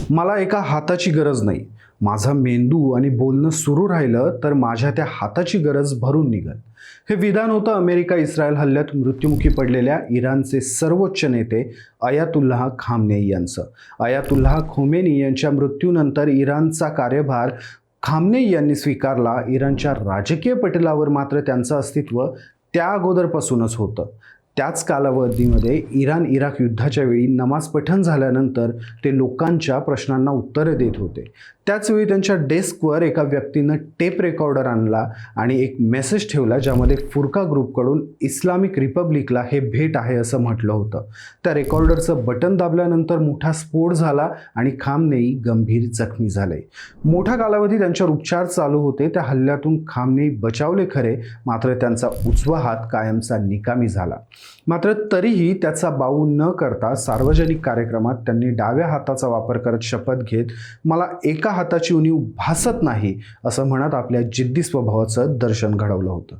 मला एका हाताची गरज नाही. माझा मेंदू आणि बोलणं सुरू राहिलं तर माझ्या त्या हाताची गरज भरून निघेल. हे विधान होतं अमेरिका इस्रायल हल्ल्यात मृत्युमुखी पडलेल्या इराणचे सर्वोच्च नेते अयातुल्लाह खामनेई यांचं. अयातुल्लाह खोमेनी यांच्या मृत्यूनंतर इराणचा कार्यभार खामनेई यांनी स्वीकारला. इराणच्या राजकीय पटलावर मात्र त्यांचं अस्तित्व त्या अगोदरपासूनच होतं. त्याच कालावधीमध्ये इराण इराक युद्धाच्या वेळी नमाज पठण झाल्यानंतर ते लोकांच्या प्रश्नांना उत्तरे देत होते. त्याचवेळी त्यांच्या डेस्कवर एका व्यक्तीनं टेप रेकॉर्डर आणला आणि एक मेसेज ठेवला ज्यामध्ये फुरका ग्रुपकडून इस्लामिक रिपब्लिकला हे भेट आहे असं म्हटलं होतं. त्या रेकॉर्डरचं बटन दाबल्यानंतर मोठा स्फोट झाला आणि खामनेई गंभीर जखमी झाले. मोठा कालावधी त्यांच्यावर उपचार चालू होते. त्या हल्ल्यातून खामनेई बचावले खरे, मात्र त्यांचा उजवा हात कायमचा निकामी झाला. मात्र तरीही त्याचा बाऊ न करता सार्वजनिक कार्यक्रमात त्यांनी डाव्या हाताचा वापर करत शपथ घेत मला एका हाताची उणीव भासत नाही असं म्हणत आपल्या जिद्दी स्वभावाचं दर्शन घडवलं होतं.